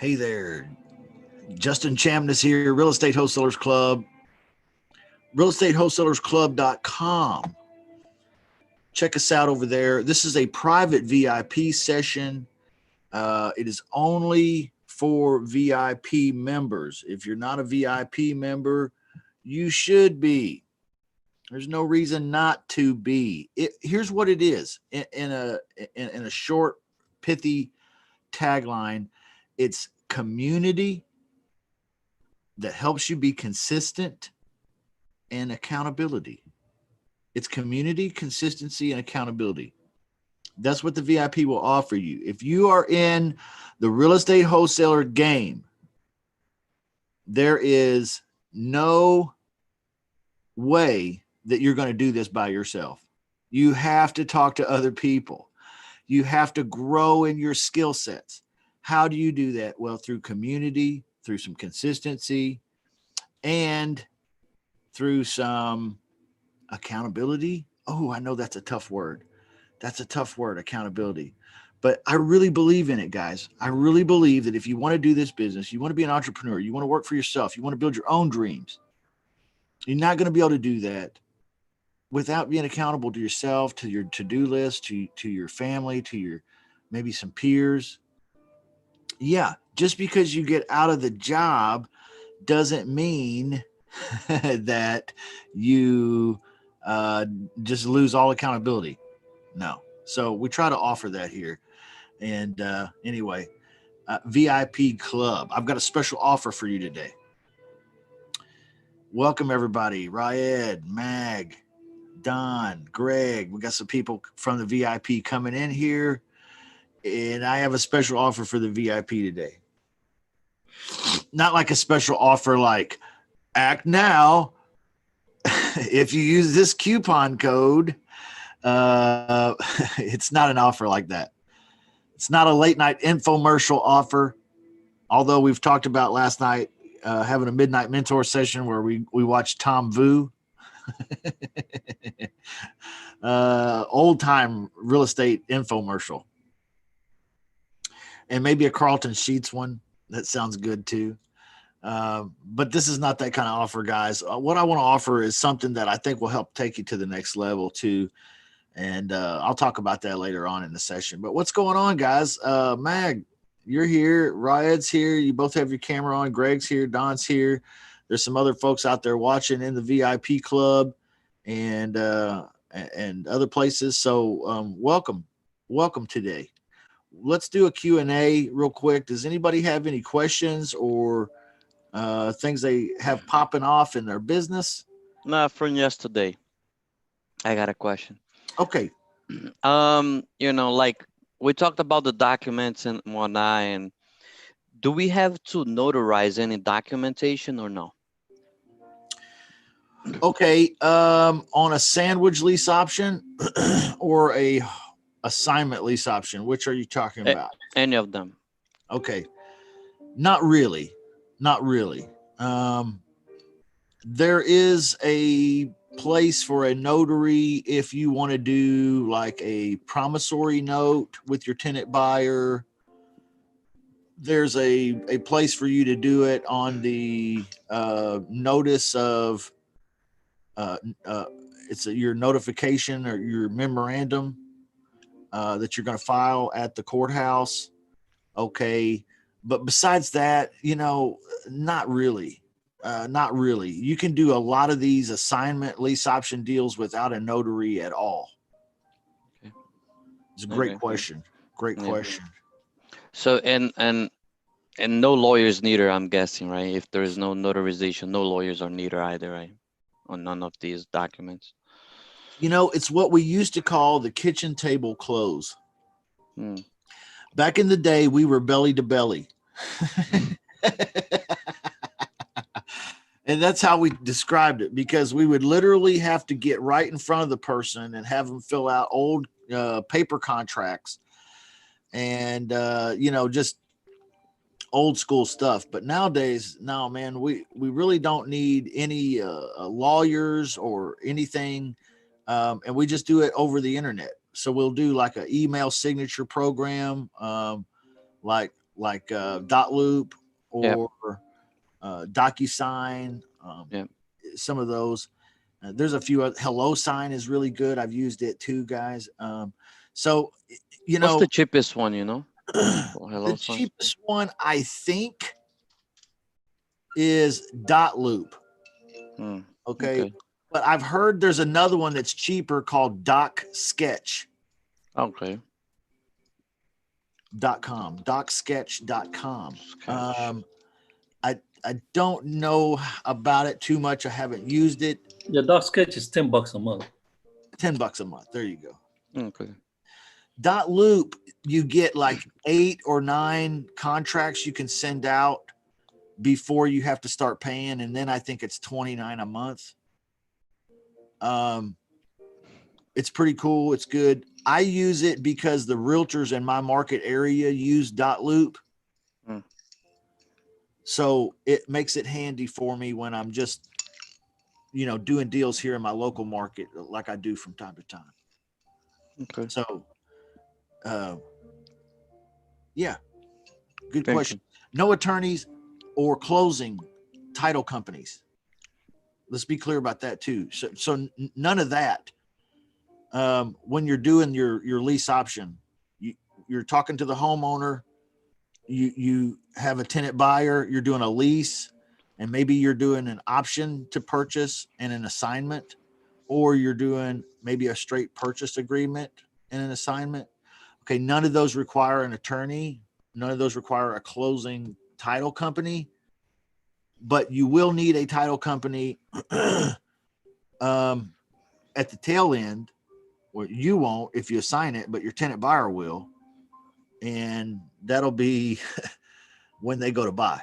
Hey there, Justin Chamness here, Real Estate Wholesalers Club, realestatewholesalersclub.com. Check us out over there. This is a private VIP session. It is only for VIP members. If you're not a VIP member, you should be. There's no reason not to be. Here's what it is in a short, pithy tagline. It's community that helps you be consistent and accountability. It's community, consistency, and accountability. That's what the VIP will offer you. If you are in the real estate wholesaler game, there is no way that you're going to do this by yourself. You have to talk to other people. You have to grow in your skill sets. How do you do that? Well, through community, through some consistency, and through some accountability. Oh, I know that's a tough word. That's a tough word, accountability. But I really believe in it, guys. I really believe that if you want to do this business, you want to be an entrepreneur, you want to work for yourself, you want to build your own dreams, you're not going to be able to do that without being accountable to yourself, to your to-do list, to your family, to your maybe some peers. Yeah, just because you get out of the job doesn't mean that you just lose all accountability. No. So we try to offer that here. And anyway, VIP Club. I've got a special offer for you today. Welcome, everybody. Ryed, Mag, Don, Greg. We got some people from the VIP coming in here. And I have a special offer for the VIP today. Not like a special offer like act now. If you use this coupon code, it's not an offer like that. It's not a late night infomercial offer. Although we've talked about last night having a midnight mentor session where we watched Tom Vu. Old time real estate infomercial. And maybe a Carlton Sheets one. That sounds good too. But this is not that kind of offer, guys. What I want to offer is something that I think will help take you to the next level too. And I'll talk about that later on in the session. But what's going on, guys? Mag, you're here. Ryed's here. You both have your camera on. Greg's here. Don's here. There's some other folks out there watching in the VIP club and other places. So welcome today. Let's do a Q&A real quick. Does anybody have any questions or things they have popping off in their business? No, from yesterday, I got a question. Okay. Like we talked about the documents and whatnot, and do we have to notarize any documentation or no? Okay. On a sandwich lease option or a assignment lease option, which are you talking about? Any of them. Okay. Not really. There is a place for a notary if you want to do like a promissory note with your tenant buyer. There's a place for you to do it on the notice of your notification or your memorandum that you're going to file at the courthouse. Okay. But besides that, not really. Not really. You can do a lot of these assignment lease option deals without a notary at all. Okay. It's a great question. Great question. So, and no lawyers neither, I'm guessing, right? If there is no notarization, no lawyers are neither either, right? On none of these documents. It's what we used to call the kitchen table close. Back in the day, we were belly to belly. And that's how we described it, because we would literally have to get right in front of the person and have them fill out old paper contracts and, just old school stuff. But nowadays, no, man, we really don't need any lawyers or anything. And we just do it over the internet. So we'll do like an email signature program. Like like Dotloop Yep. or DocuSign. Yep. Some of those. There's a few. HelloSign is really good. I've used it too, guys. So you What's know, the cheapest one, you know? For the Hello Sign? cheapest one I think is Dotloop. Hmm. Okay. Okay. But I've heard there's another one that's cheaper called DocSketch.com. Okay. DocSketch.com. Sketch. I don't know about it too much. I haven't used it. The Dark Sketch is $10 a month. $10 a month. There you go. Okay. Dotloop, you get like 8 or 9 contracts you can send out before you have to start paying, and then I think it's $29 a month. It's pretty cool. It's good. I use it because the realtors in my market area use Dotloop. Hmm. So it makes it handy for me when I'm just, doing deals here in my local market like I do from time to time. Okay. So, yeah, good Thank question. No attorneys or closing title companies. Let's be clear about that too. So none of that. When you're doing your lease option, you're talking to the homeowner. You have a tenant buyer. You're doing a lease, and maybe you're doing an option to purchase and an assignment, or you're doing maybe a straight purchase agreement and an assignment. Okay, none of those require an attorney. None of those require a closing title company, but you will need a title company at the tail end. Well, you won't if you assign it, but your tenant buyer will. And that'll be when they go to buy.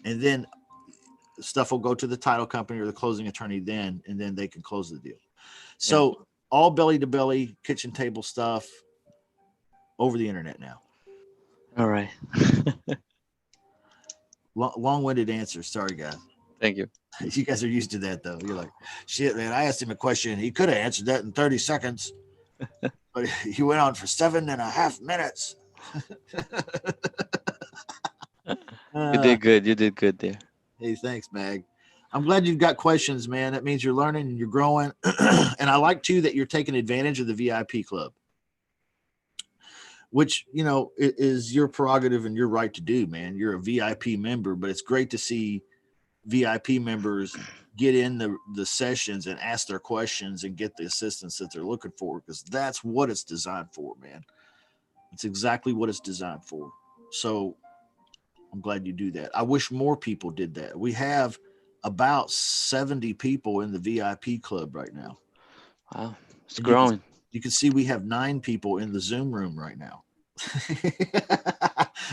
And then stuff will go to the title company or the closing attorney then, and then they can close the deal. So all belly to belly kitchen table stuff over the internet now. All right. Long-winded answer. Sorry, guys. Thank you. You guys are used to that, though. You're like, shit, man, I asked him a question. He could have answered that in 30 seconds, but he went on for 7.5 minutes. You did good. You did good there. Hey, thanks, Mag. I'm glad you've got questions, man. That means you're learning and you're growing. And I like, too, that you're taking advantage of the VIP club, which, is your prerogative and your right to do, man. You're a VIP member, but it's great to see VIP members get in the sessions and ask their questions and get the assistance that they're looking for, because that's what it's designed for, man. It's exactly what it's designed for. So I'm glad you do that. I wish more people did that. We have about 70 people in the VIP club right now. Wow. It's And growing. You can see we have 9 people in the Zoom room right now.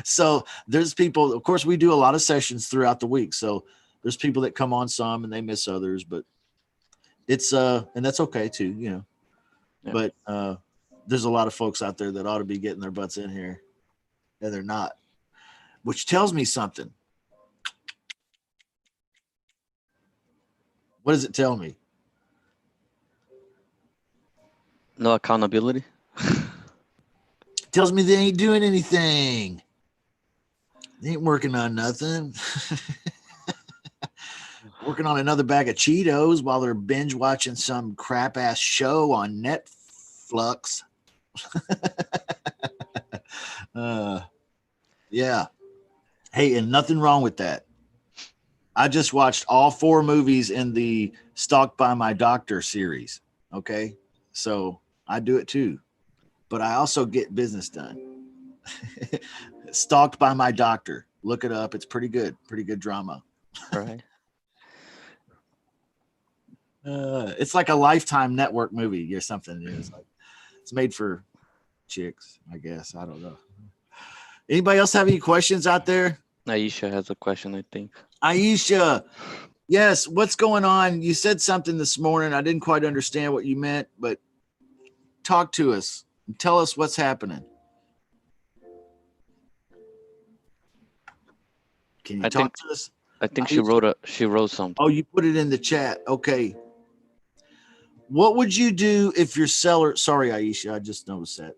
So there's people, of course, we do a lot of sessions throughout the week. So there's people that come on some and they miss others, but it's, and that's okay too, Yeah. but, there's a lot of folks out there that ought to be getting their butts in here and they're not, which tells me something. What does it tell me? No accountability. It tells me they ain't doing anything. They ain't working on nothing. Working on another bag of Cheetos while they're binge watching some crap ass show on Netflix. Yeah. Hey, and nothing wrong with that. I just watched all 4 movies in the Stalked by My Doctor series. Okay. So I do it too, but I also get business done. Stalked by My Doctor. Look it up. It's pretty good drama. All right. It's like a Lifetime network movie or something. It's made for chicks, I guess. I don't know. Anybody else have any questions out there? Aisha has a question, I think. Aisha, yes. What's going on? You said something this morning. I didn't quite understand what you meant, but talk to us and tell us what's happening. Can you talk to us? I think she wrote something. Oh, you put it in the chat. Okay. What would you do if your seller? Sorry, Aisha, I just noticed that.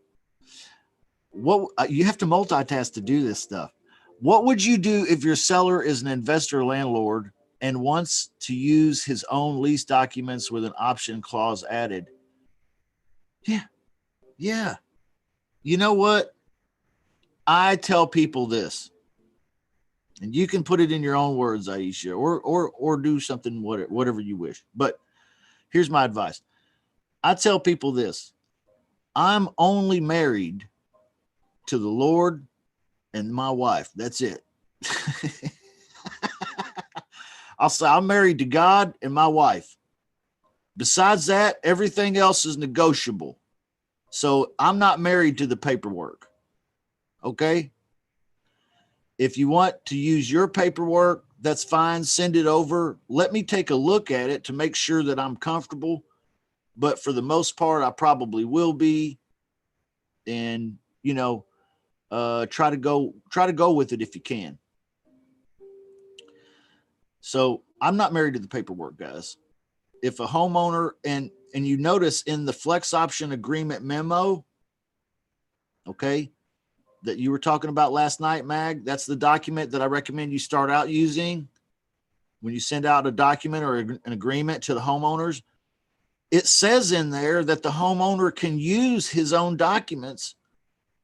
What you have to multitask to do this stuff. What would you do if your seller is an investor landlord and wants to use his own lease documents with an option clause added? Yeah. You know what? I tell people this, and you can put it in your own words, Aisha, or do something, whatever you wish. But here's my advice. I tell people this. I'm only married to the Lord and my wife. That's it. I'll say I'm married to God and my wife. Besides that, everything else is negotiable. So I'm not married to the paperwork. Okay? If you want to use your paperwork, that's fine. Send it over. Let me take a look at it to make sure that I'm comfortable. But for the most part, I probably will be. And, try to go with it if you can. So I'm not married to the paperwork, guys. If a homeowner, and you notice in the flex option agreement memo, okay, that you were talking about last night, Mag, that's the document that I recommend you start out using when you send out a document or an agreement to the homeowners. It says in there that the homeowner can use his own documents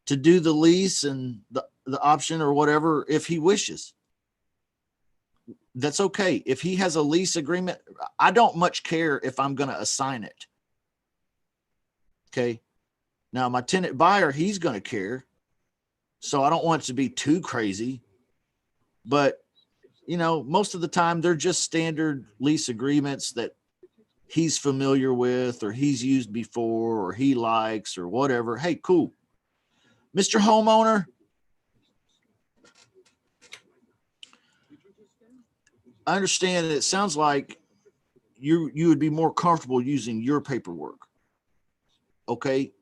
to do the lease and the option or whatever if he wishes. That's okay. If he has a lease agreement, I don't much care if I'm going to assign it. Okay. Now, my tenant buyer, he's going to care. So I don't want it to be too crazy. But, most of the time they're just standard lease agreements that he's familiar with or he's used before or he likes or whatever. Hey, cool. Mr. Homeowner, I understand that it sounds like you would be more comfortable using your paperwork. Okay.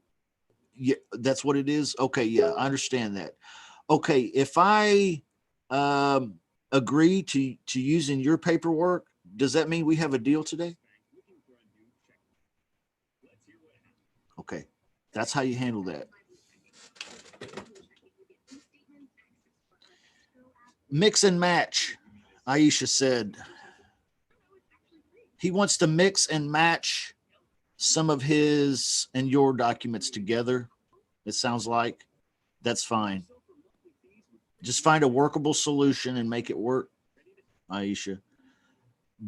Yeah, that's what it is. Okay. Yeah, I understand that. Okay. If I agree to using your paperwork, does that mean we have a deal today? Okay. That's how you handle that. Mix and match. Aisha said he wants to mix and match some of his and your documents together. It sounds like that's fine. Just find a workable solution and make it work, Aisha.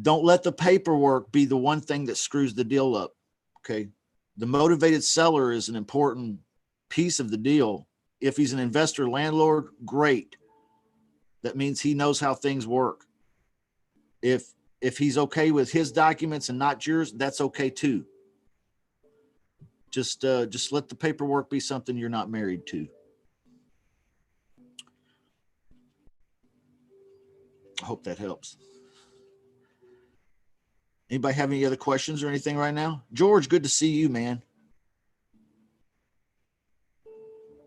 Don't let the paperwork be the one thing that screws the deal up. Okay. The motivated seller is an important piece of the deal. If he's an investor landlord, great. That means he knows how things work. If he's okay with his documents and not yours, that's okay too. Just let the paperwork be something you're not married to. I hope that helps. Anybody have any other questions or anything right now? George, good to see you, man.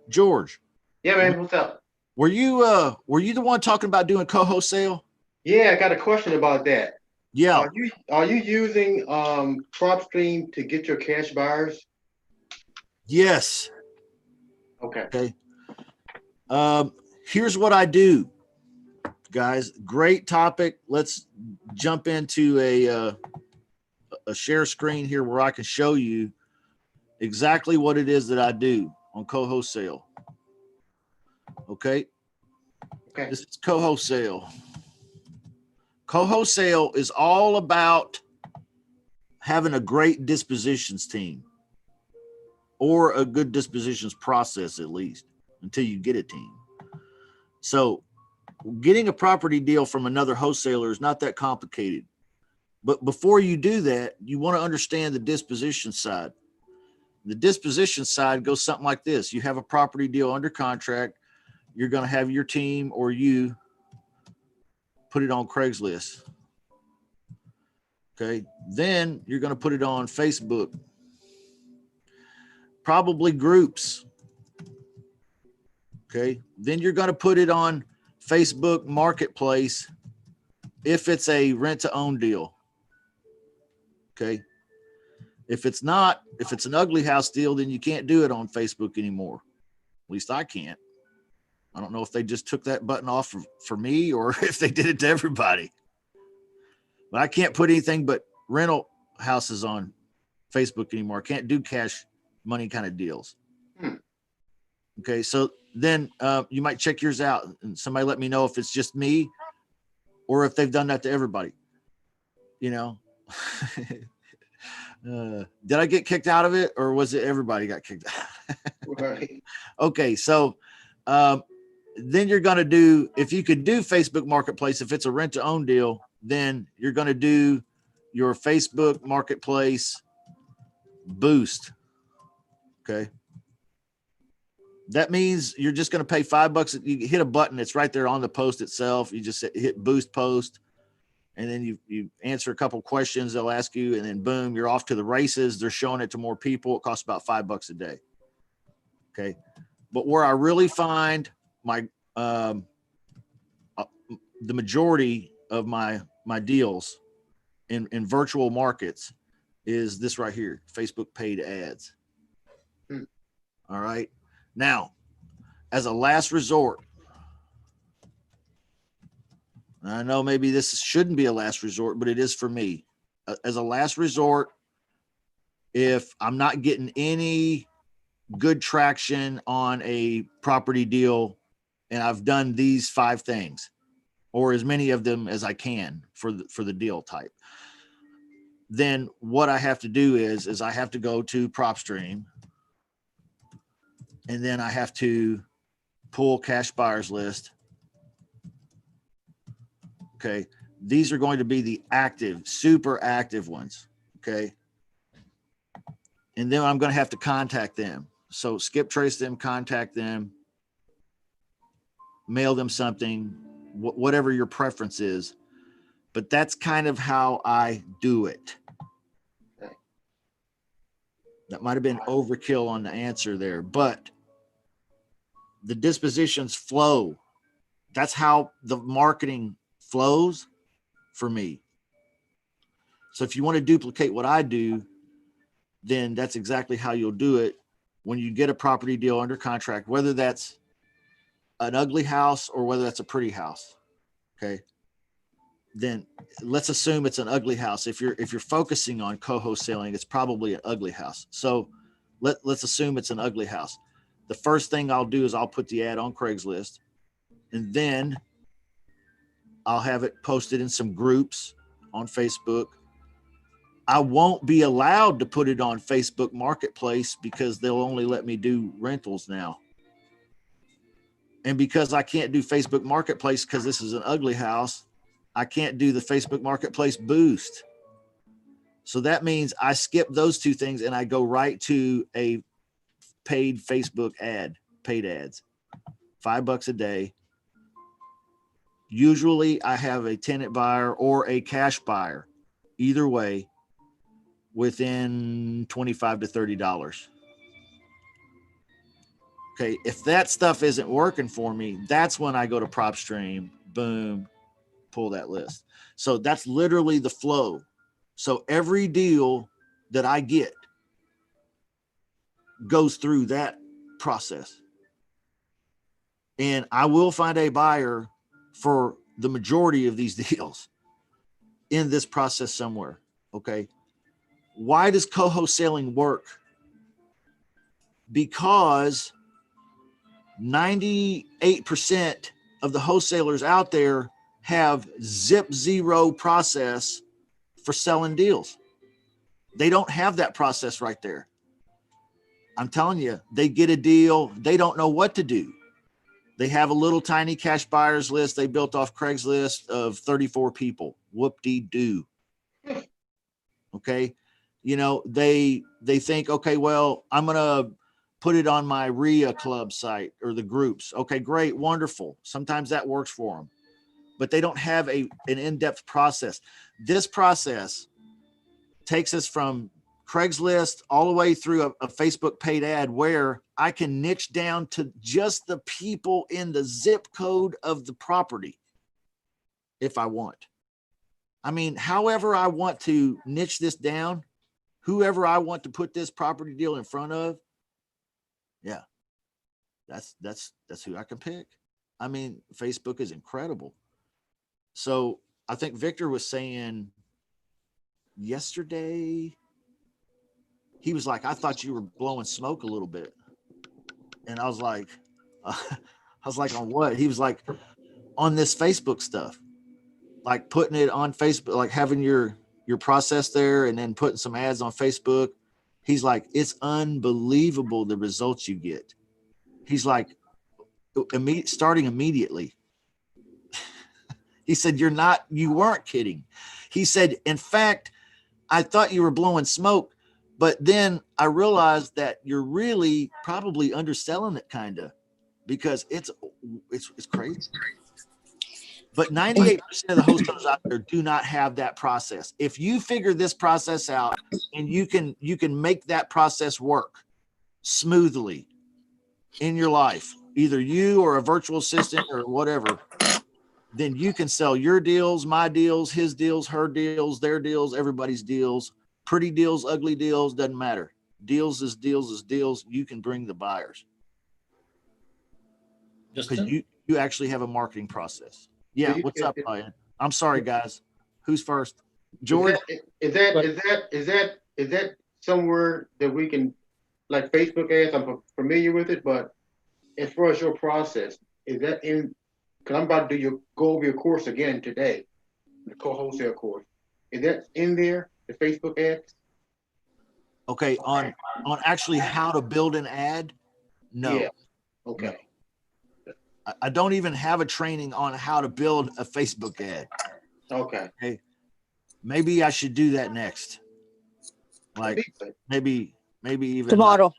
George. Yeah, man. What's up? Were you the one talking about doing coho sale? Yeah, I got a question about that. Yeah. Are you using PropStream to get your cash buyers? Yes. Okay. Here's what I do, guys. Great topic. Let's jump into a share screen here where I can show you exactly what it is that I do on coho sale. Okay. This is coho sale. Coho sale is all about having a great dispositions team or a good dispositions process, at least until you get a team. So getting a property deal from another wholesaler is not that complicated. But before you do that, you want to understand the disposition side. The disposition side goes something like this. You have a property deal under contract. You're going to have your team or you put it on Craigslist. Okay. Then you're going to put it on Facebook. Probably groups. Okay. Then you're going to put it on Facebook Marketplace if it's a rent to own deal. Okay. If it's not, if it's an ugly house deal, then you can't do it on Facebook anymore. At least I can't. I don't know if they just took that button off for me or if they did it to everybody. But I can't put anything but rental houses on Facebook anymore. I can't do cash money kind of deals. Okay, so then you might check yours out and somebody let me know if it's just me or if they've done that to everybody. You know, did I get kicked out of it or was it everybody got kicked out? Right. Okay, so then you're going to do, if you could do Facebook Marketplace, if it's a rent to own deal, then you're going to do your Facebook Marketplace boost. Okay. That means you're just going to pay $5. You hit a button. It's right there on the post itself. You just hit boost post. And then you answer a couple questions they'll ask you, and then boom, you're off to the races. They're showing it to more people. It costs about $5 a day. Okay. But where I really find my, the majority of my deals in virtual markets is this right here, Facebook paid ads. All right. Now, as a last resort, I know maybe this shouldn't be a last resort, but it is for me. As a last resort, if I'm not getting any good traction on a property deal and I've done these 5 things or as many of them as I can for the deal type, then what I have to do is I have to go to PropStream and then I have to pull cash buyers list. Okay. These are going to be the active, super active ones. Okay. And then I'm going to have to contact them. So skip trace them, contact them, mail them something, whatever your preference is. But that's kind of how I do it. That might have been overkill on the answer there, but the dispositions flow. That's how the marketing flows for me. So if you want to duplicate what I do, then that's exactly how you'll do it when you get a property deal under contract, whether that's an ugly house or whether that's a pretty house. Okay. Then let's assume it's an ugly house. If you're focusing on co-wholesaling, it's probably an ugly house. So let's assume it's an ugly house. The first thing I'll do is I'll put the ad on Craigslist, and then I'll have it posted in some groups on Facebook. I won't be allowed to put it on Facebook Marketplace because they'll only let me do rentals now. And because I can't do Facebook Marketplace because this is an ugly house, I can't do the Facebook Marketplace boost. So that means I skip those 2 things and I go right to a paid Facebook ad, paid ads, $5 a day. Usually I have a tenant buyer or a cash buyer, either way, within $25 to $30. Okay. If that stuff isn't working for me, that's when I go to PropStream, boom, pull that list. So that's literally the flow. So every deal that I get goes through that process. And I will find a buyer for the majority of these deals in this process somewhere. Okay. Why does co-wholesaling work? Because 98% of the wholesalers out there have zip zero process for selling deals. They don't have that process right there. I'm telling you, they get a deal. They don't know what to do. They have a little tiny cash buyers list they built off Craigslist of 34 people. Whoop-de-doo. Okay. You know, they think, okay, well, I'm going to put it on my RIA club site or the groups. Okay, great. Wonderful. Sometimes that works for them, but they don't have an in-depth process. This process takes us from Craigslist all the way through a Facebook paid ad where I can niche down to just the people in the zip code of the property if I want. I mean, however I want to niche this down, whoever I want to put this property deal in front of, yeah, that's who I can pick. I mean, Facebook is incredible. So I think Victor was saying yesterday, he was like, I thought you were blowing smoke a little bit. And I was like, on what? He was like, on this Facebook stuff, like putting it on Facebook, like having your process there and then putting some ads on Facebook. He's like, it's unbelievable the results you get. He's like, starting immediately. He said, you weren't kidding. He said, in fact, I thought you were blowing smoke, but then I realized that you're really probably underselling it kind of, because it's crazy. But 98% of the wholesalers out there do not have that process. If you figure this process out and you can make that process work smoothly in your life, either you or a virtual assistant or whatever, then you can sell your deals, my deals, his deals, her deals, their deals, everybody's deals, pretty deals, ugly deals, doesn't matter. Deals is deals is deals. You can bring the buyers because Justin? you actually have a marketing process. Yeah, you- what's up, Ryan? I'm sorry, guys. Who's first? Is George? that somewhere that we can, like Facebook ads, I'm familiar with it, but as far as your process, is that in, because I'm about to go over your course again today, the co-wholesale course. Is that in there, the Facebook ads? Okay, on actually how to build an ad? No. Yeah. Okay. I don't even have a training on how to build a Facebook ad. Okay. Maybe I should do that next. Like maybe even Tomorrow.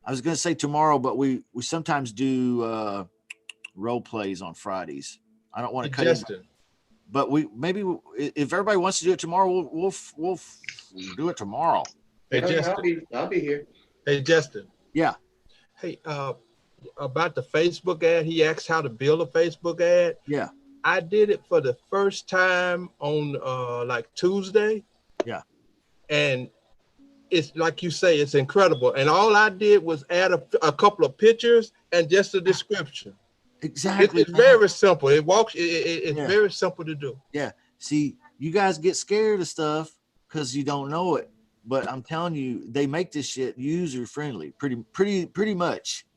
I was going to say tomorrow, but we sometimes do role plays on Fridays. I don't want to cut it, but if everybody wants to do it tomorrow, we'll do it tomorrow. Hey, Yeah, Justin. I'll be here. Hey, Justin. Yeah. Hey, about the Facebook ad, he asked how to build a Facebook ad. Yeah. I did it for the first time on like Tuesday. Yeah. And it's like you say, it's incredible. And all I did was add a couple of pictures and just a description. Exactly. It's very simple. It's Yeah. very simple to do. Yeah. See, you guys get scared of stuff because you don't know it. But I'm telling you, they make this shit user friendly, pretty much.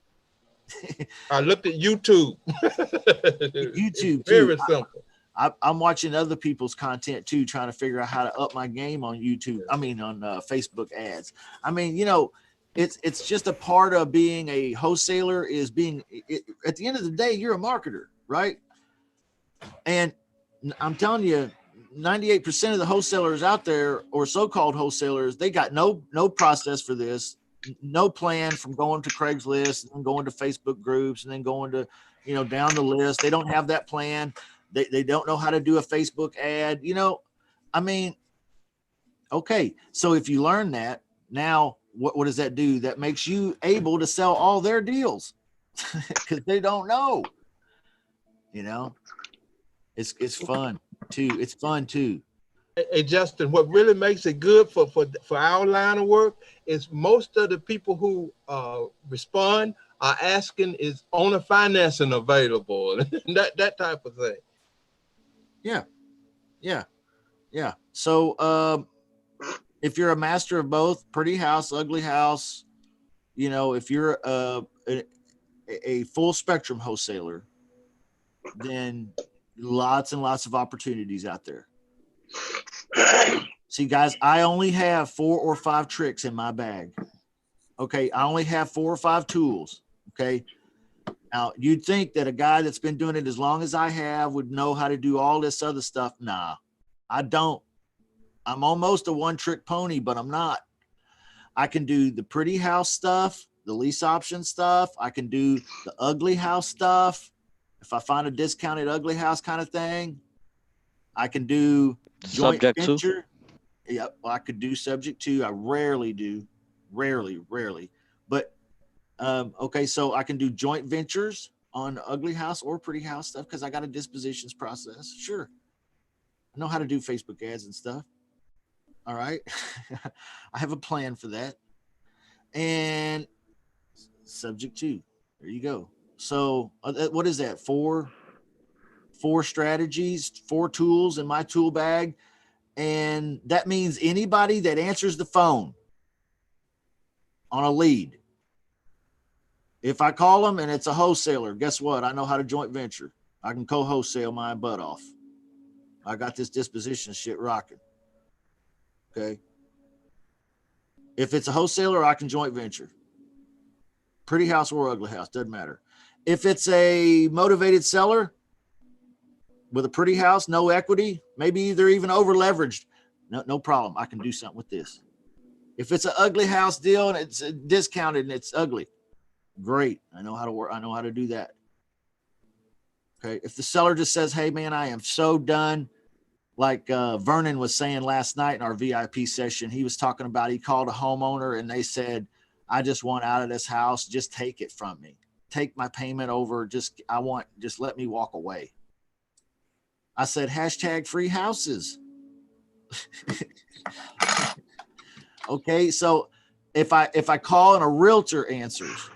I looked at YouTube. YouTube It's very too. simple. I'm watching other people's content too, trying to figure out how to up my game on YouTube. I mean, on Facebook ads. I mean, it's just a part of being a wholesaler. Is at the end of the day, you're a marketer, right? And I'm telling you, 98% of the wholesalers out there, or so-called wholesalers, they got no process for this, no plan from going to Craigslist and going to Facebook groups and then going to, down the list. They don't have that plan. They don't know how to do a Facebook ad. I mean, okay. So if you learn that, now what does that do? That makes you able to sell all their deals because they don't know. It's fun too. It's fun too. Hey, Justin, what really makes it good for our line of work is most of the people who respond are asking, is owner financing available? that type of thing. Yeah. So if you're a master of both, pretty house, ugly house, if you're a full spectrum wholesaler, then lots and lots of opportunities out there. See, guys, I only have 4 or 5 tricks in my bag. Okay. I only have 4 or 5 tools. Okay. Now, you'd think that a guy that's been doing it as long as I have would know how to do all this other stuff. Nah, I don't. I'm almost a one-trick pony, but I'm not. I can do the pretty house stuff, the lease option stuff. I can do the ugly house stuff. If I find a discounted ugly house kind of thing, I can do joint Subject to. venture. Yep, I could do subject to. I rarely do. Rarely. But okay, so I can do joint ventures on ugly house or pretty house stuff because I got a dispositions process. Sure. I know how to do Facebook ads and stuff. All right. I have a plan for that. And subject to. There you go. So what is that? Four strategies, 4 tools in my tool bag. And that means anybody that answers the phone on a lead, if I call them and it's a wholesaler, guess what? I know how to joint venture. I can co-wholesale my butt off. I got this disposition shit rocking. Okay. If it's a wholesaler, I can joint venture. Pretty house or ugly house, doesn't matter. If it's a motivated seller with a pretty house, no equity, maybe they're even over leveraged, no problem. I can do something with this. If it's an ugly house deal and it's discounted and it's ugly, great. I know how to work. I know how to do that. Okay. If the seller just says, hey man, I am so done. Like Vernon was saying last night in our VIP session, he was talking about, he called a homeowner and they said, I just want out of this house. Just take it from me. Take my payment over. Just let me walk away. I said, hashtag free houses. Okay. So if I call and a realtor answers,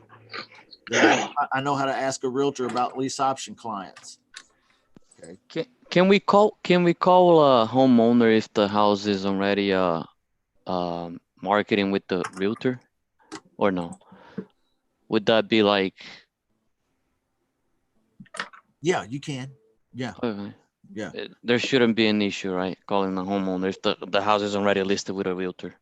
then I know how to ask a realtor about lease option clients. Okay. Can we call a homeowner if the house is already marketing with the realtor, or no? Would that be like? Yeah, you can. Yeah. Okay. Yeah. There shouldn't be an issue, right? Calling the homeowner if the house is already listed with a realtor.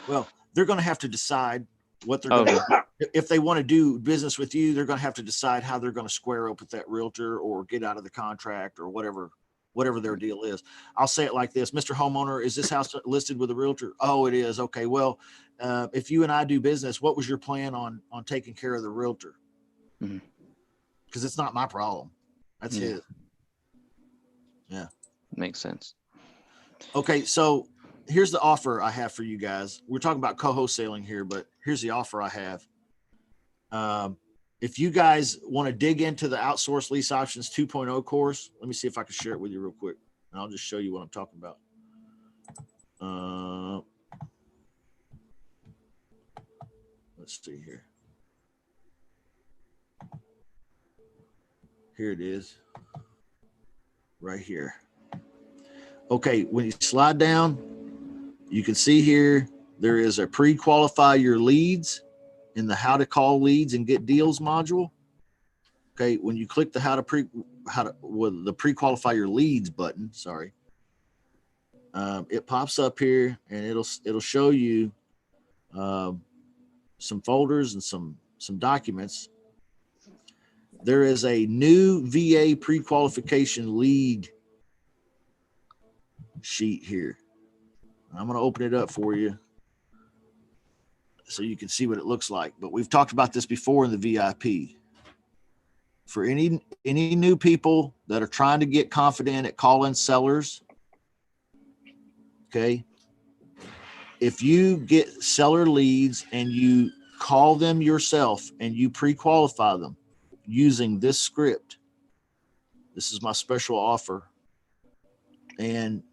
Well, they're going to have to decide what they're going to, if they want to do business with you, they're going to have to decide how they're going to square up with that realtor or get out of the contract or whatever their deal is. I'll say it like this: Mr. Homeowner, is this house listed with a realtor? Oh, it is. Okay. Well, if you and I do business, what was your plan on taking care of the realtor? Because it's not my problem. That's his. Yeah. Makes sense. Okay. So here's the offer I have for you guys. We're talking about co-wholesaling here, but here's the offer I have. If you guys want to dig into the Outsource Lease Options 2.0 course, let me see if I can share it with you real quick. And I'll just show you what I'm talking about. Let's see here. Here it is. Right here. Okay, when you slide down, you can see here, there is a pre-qualify your leads in the how to call leads and get deals module. Okay, when you click the pre-qualify your leads button, sorry, it pops up here and it'll show you some folders and some documents. There is a new VA pre-qualification lead sheet here. I'm going to open it up for you so you can see what it looks like. But we've talked about this before in the VIP. For any new people that are trying to get confident at calling sellers, okay, if you get seller leads and you call them yourself and you pre-qualify them using this script, this is my special offer, and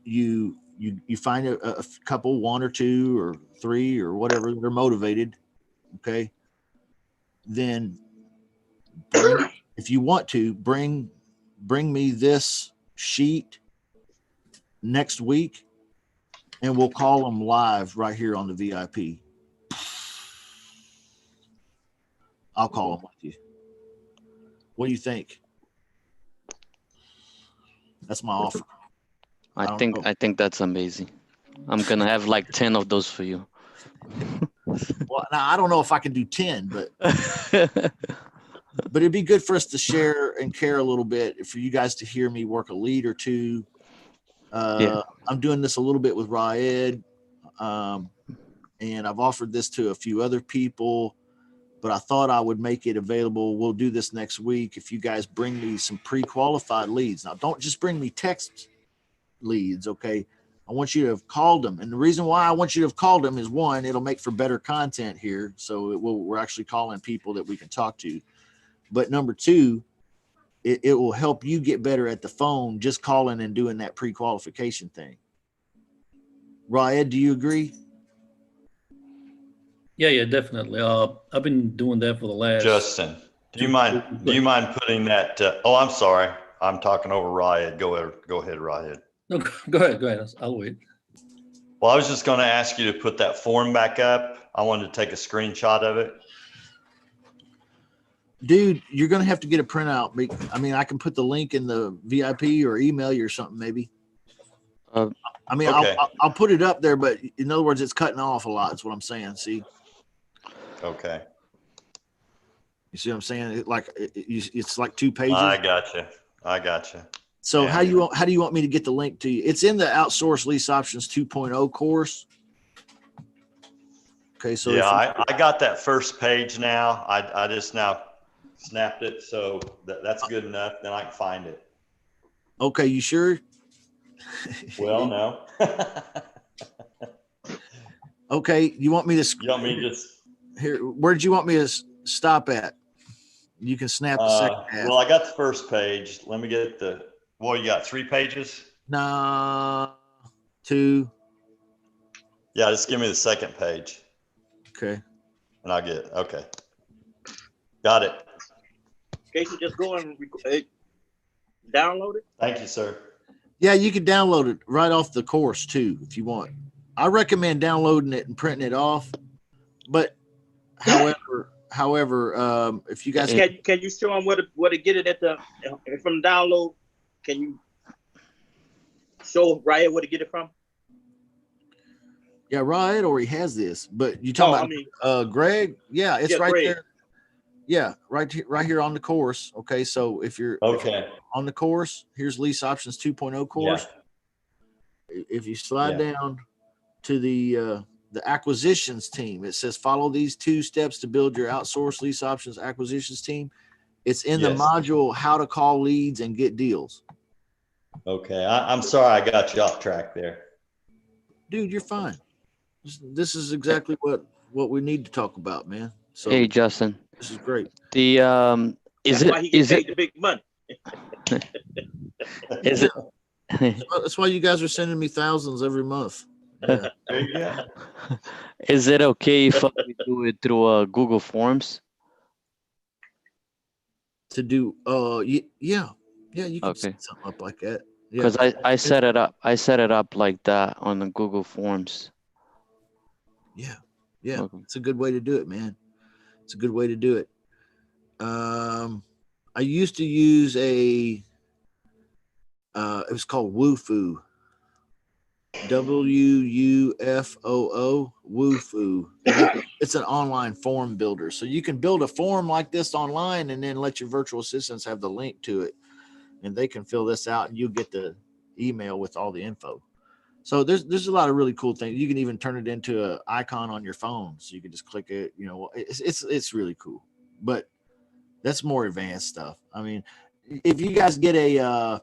you find a couple, 1 or 2 or 3 or whatever, they're motivated, okay, then if you want to bring me this sheet next week and we'll call them live right here on the VIP. I'll call them with you. What do you think? That's my offer. I think that's amazing. I'm gonna have like 10 of those for you. Well, now I don't know if I can do 10, but it'd be good for us to share and care a little bit, for you guys to hear me work a lead or two. I'm doing this a little bit with Raed, and I've offered this to a few other people, but I thought I would make it available. We'll do this next week. If you guys bring me some pre-qualified leads. Now, don't just bring me text leads, okay? I want you to have called them. And the reason why I want you to have called them is, one, it'll make for better content here. So we're actually calling people that we can talk to. But number 2, it will help you get better at the phone, just calling and doing that pre-qualification thing. Raed, do you agree? Yeah, definitely. I've been doing that for the last. Justin, Do you mind putting that, oh, I'm sorry. I'm talking over Riot. Go ahead, Riot. No, go ahead. I'll wait. Well, I was just going to ask you to put that form back up. I wanted to take a screenshot of it. Dude, you're gonna have to get a printout. I mean, I can put the link in the VIP or email you or something, maybe. Uh, I mean, okay. I'll put it up there, but in other words, it's cutting off a lot. Is what I'm saying. See, Okay. you see what I'm saying? It's like 2 pages. I gotcha. So Yeah. how do you want me to get the link to you? It's in the Outsource Lease Options 2.0 course. Okay, so Yeah, I got that first page now. I just now snapped it, so that's good enough. Then I can find it. okay, you sure? Well, no. Okay, you want me to You want me to just? here? Where did you want me to stop at? You can snap the second half. Well, I got the first page. Let me get well, you got 3 pages? Nah, 2. Yeah, just give me the second page Okay. and I'll get, okay. Got it. Casey, just go and download it. Thank you, sir. Yeah, you can download it right off the course too, if you want. I recommend downloading it and printing it off. But however, if you guys Can you show them where to get it at from download? Can you show Riot where to get it from? yeah, Riot already has this, but you talking about Greg? Yeah, it's right Greg. there. Yeah, right here on the course. Okay, so if you're on the course, here's Lease Options 2.0 course. Yeah. If you slide down to the acquisitions team, it says follow these 2 steps to build your outsourced lease options acquisitions team. It's in the module how to call leads and get deals. Okay, I'm sorry I got you off track there. Dude, you're fine. This is exactly what we need to talk about, man. So Hey, Justin. this is great. The That's why he gets paid the big money. is it That's why you guys are sending me thousands every month. Yeah. There you go. is it okay if we do it through Google Forms? To do yeah, you can Okay. set something up like that. Yeah. Because I set it up like that on the Google Forms. Yeah, Okay. it's a good way to do it, man. It's a good way to do it. I used to use it was called Woofoo. WUFOO, Woofoo. It's an online form builder. So you can build a form like this online and then let your virtual assistants have the link to it. And they can fill this out and you'll get the email with all the info. So there's a lot of really cool things. You can even turn it into an icon on your phone. So you can just click it, it's really cool. But that's more advanced stuff. I mean, if you guys get it's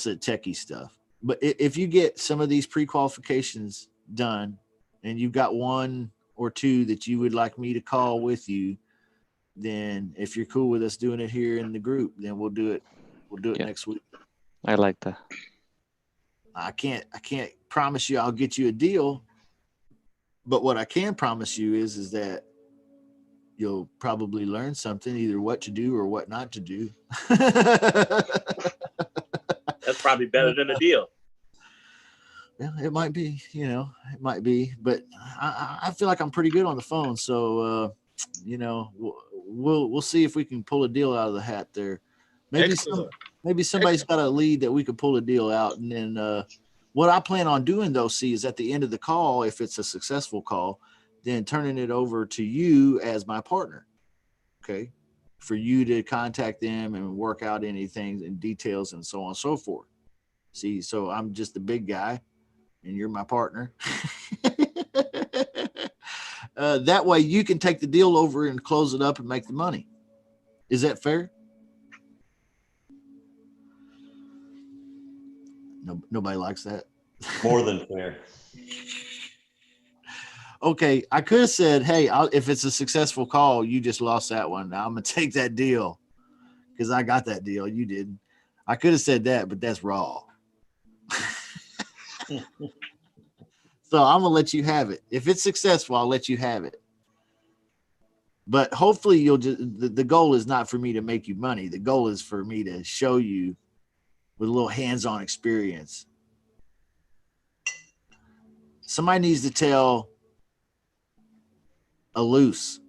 a techie stuff. But if you get some of these pre-qualifications done and you've got 1 or 2 that you would like me to call with you, then if you're cool with us doing it here in the group, then we'll do it. We'll do it next week. I like that. I can't promise you I'll get you a deal, but what I can promise you is that you'll probably learn something, either what to do or what not to do. That's probably better than a deal. Yeah, it might be, it might be, but I feel like I'm pretty good on the phone. So, we'll see if we can pull a deal out of the hat there. Maybe somebody's got a lead that we could pull a deal out. And then what I plan on doing though, is at the end of the call, if it's a successful call, then turning it over to you as my partner. Okay. For you to contact them and work out anything and details and so on and so forth. See, so I'm just the big guy and you're my partner. That way you can take the deal over and close it up and make the money. Is that fair? No, nobody likes that. More than fair. Okay, I could have said, hey, if it's a successful call, you just lost that one. Now I'm going to take that deal because I got that deal. You didn't. I could have said that, but that's raw. So I'm going to let you have it. If it's successful, I'll let you have it. But hopefully you'll just, the goal is not for me to make you money. The goal is for me to show you with a little hands-on experience. Somebody needs to tell a loose.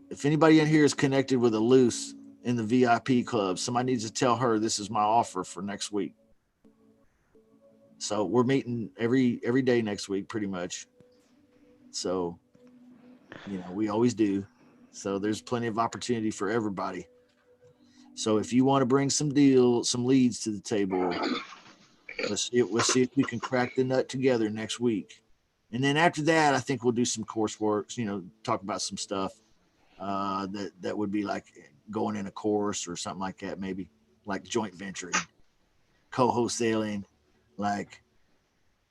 If anybody in here is connected with a loose in the VIP club, somebody needs to tell her this is my offer for next week. So we're meeting every day next week, pretty much. So, we always do. So there's plenty of opportunity for everybody. So if you want to bring some leads to the table, let's see if we can crack the nut together next week. And then after that, I think we'll do some coursework, talk about some stuff that would be like going in a course or something like that, maybe like joint venturing, co-wholesaling, like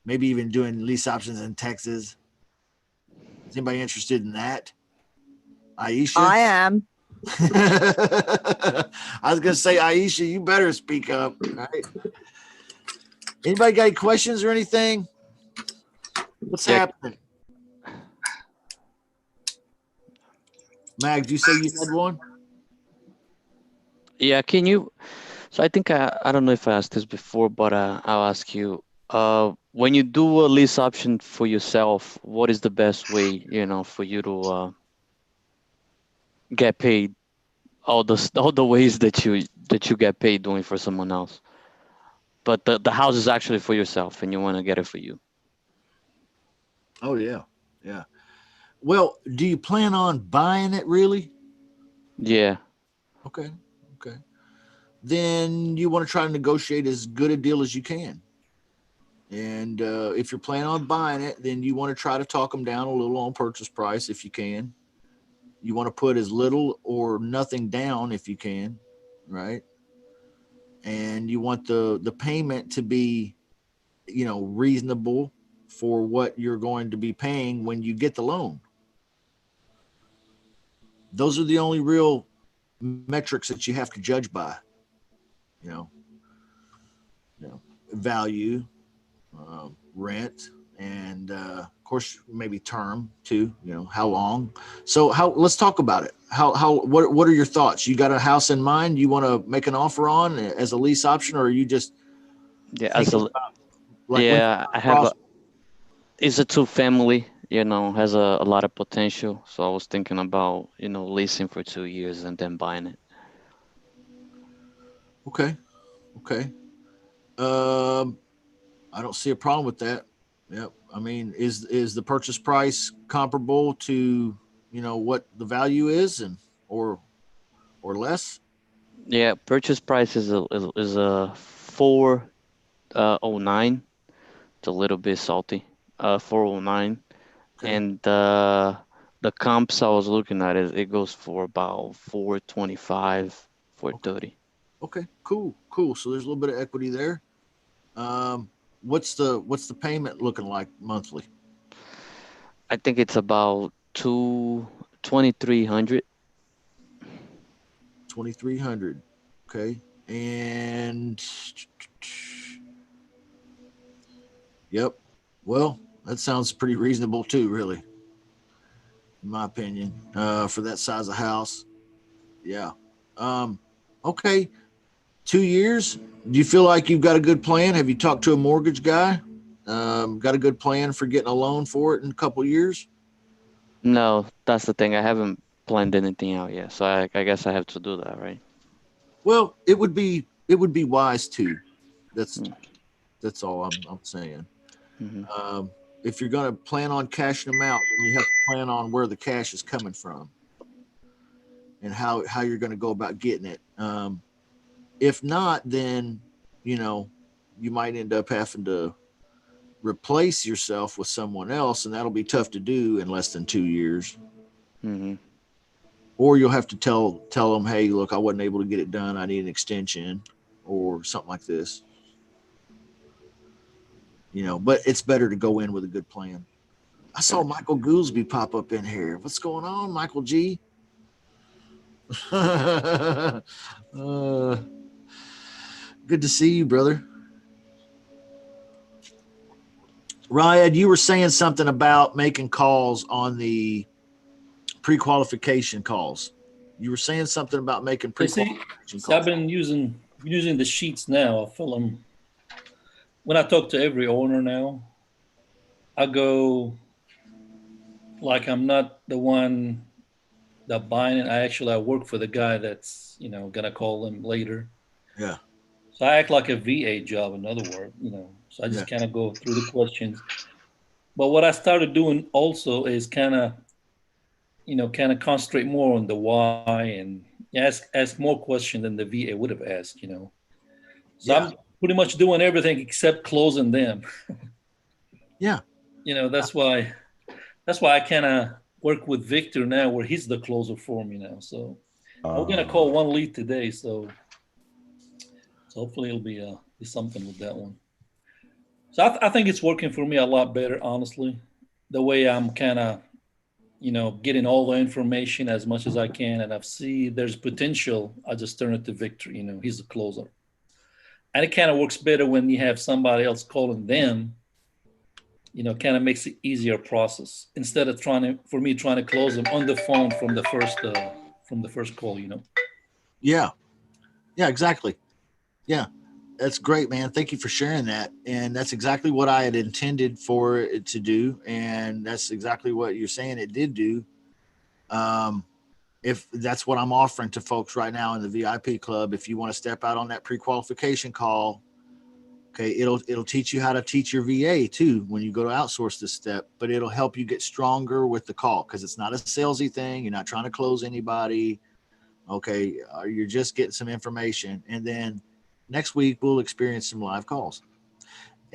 maybe even doing lease options in Texas. Is anybody interested in that? Aisha? I am. I was gonna say, Aisha, you better speak up. Right? Anybody got any questions or anything? What's happening? Mag, did you say you had one? Yeah, can you? So I think I don't know if I asked this before, but I'll ask you. When you do a lease option for yourself, what is the best way, for you to get paid? All the ways that you get paid doing for someone else, but the house is actually for yourself, and you want to get it for you. Oh yeah. Well, do you plan on buying it really? Yeah. Okay. Then you want to try to negotiate as good a deal as you can. And if you're planning on buying it, then you want to try to talk them down a little on purchase price if you can. You want to put as little or nothing down if you can, right? And you want the payment to be, reasonable for what you're going to be paying when you get the loan. Those are the only real metrics that you have to judge by. Value, rent, and of course maybe term too. How long. So let's talk about it. What are your thoughts? You got a house in mind you want to make an offer on as a lease option, or are you just I have it's a 2-family, has a lot of potential. So I was thinking about, leasing for 2 years and then buying it. Okay. I don't see a problem with that. Yep. I mean, is the purchase price comparable to, what the value is or less? Yeah, purchase price is a 409. It's a little bit salty. 409. Okay. And the comps I was looking at it goes for about 425, 430. Okay, cool. So there's a little bit of equity there. What's the payment looking like monthly? I think it's about 2,300. 2,300. Okay. And yep. Well, that sounds pretty reasonable too, really. In my opinion, for that size of house. Yeah. Okay. 2 years. Do you feel like you've got a good plan? Have you talked to a mortgage guy? Got a good plan for getting a loan for it in a couple of years? No, that's the thing. I haven't planned anything out yet. So I guess I have to do that, right? Well, it would be wise to. That's all I'm saying. Mm-hmm. If you're going to plan on cashing them out, then you have to plan on where the cash is coming from and how you're going to go about getting it. If not, then, you might end up having to replace yourself with someone else, and that'll be tough to do in less than 2 years. Mm-hmm. Or you'll have to tell them, hey, look, I wasn't able to get it done. I need an extension or something like this. But it's better to go in with a good plan. I saw Michael Goolsby pop up in here. What's going on, Michael G? Good to see you, brother. Ryan, you were saying something about making calls on the pre-qualification calls. You were saying something about making You see, pre-qualification so I've calls. been using the sheets now. I fill them. When I talk to every owner now, I go like I'm not the one that buying it. I work for the guy that's, gonna call them later. Yeah. So I act like a VA job, in other words, So I just Yeah. kind of go through the questions. But what I started doing also is kind of concentrate more on the why and ask more questions than the VA would have asked. So Yeah. I'm pretty much doing everything except closing them. Yeah. That's why I kind of work with Victor now, where he's the closer for me now. So I'm gonna call one lead today. So hopefully it'll be something with that one. So I think it's working for me a lot better, honestly. The way I'm kind of, getting all the information as much as I can, and I see there's potential. I just turn it to Victor. He's the closer, and it kind of works better when you have somebody else calling them. Kind of makes it easier process instead of trying to close them on the phone from the first call. Yeah. Yeah, exactly. Yeah. That's great, man. Thank you for sharing that. And that's exactly what I had intended for it to do. And that's exactly what you're saying it did do. If that's what I'm offering to folks right now in the VIP club, if you want to step out on that pre-qualification call, okay, it'll teach you how to teach your VA too when you go to outsource this step, but it'll help you get stronger with the call because it's not a salesy thing. You're not trying to close anybody. Okay, you're just getting some information, and then next week we'll experience some live calls,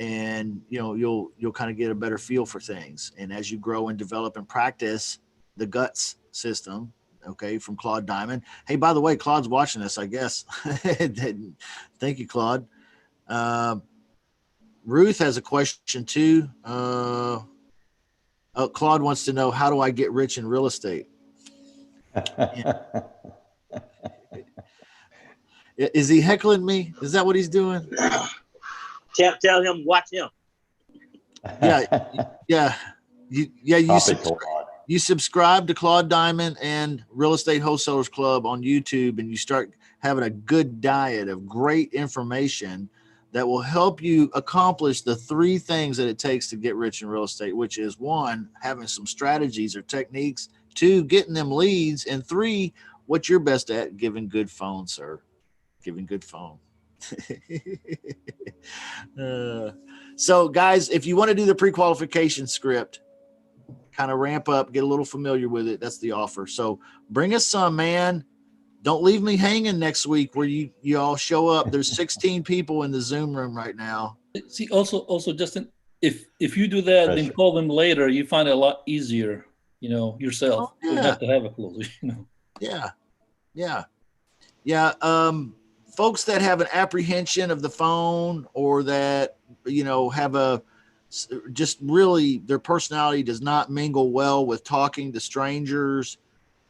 and you'll kind of get a better feel for things. And as you grow and develop and practice the guts system, okay, from Claude Diamond. Hey, by the way, Claude's watching us, I guess. Thank you, Claude. Ruth has a question too. Claude wants to know, how do I get rich in real estate? Is he heckling me? Is that what he's doing? Tell him, watch him. Yeah. You subscribe to Claude Diamond and Real Estate Wholesalers Club on YouTube, and you start having a good diet of great information that will help you accomplish the 3 things that it takes to get rich in real estate, which is 1, having some strategies or techniques, 2, getting them leads, and 3, what you're best at, giving good phone, sir. Giving good phone. So guys, if you want to do the pre-qualification script, kind of ramp up, get a little familiar with it, that's the offer. So bring us some, man. Don't leave me hanging next week where you all show up. There's 16 people in the Zoom room right now. See, also, Justin, if you do that, then call them later. You find it a lot easier, yourself. Oh, yeah. You don't have to have a closer, Yeah. Folks that have an apprehension of the phone, or that, have just really their personality does not mingle well with talking to strangers,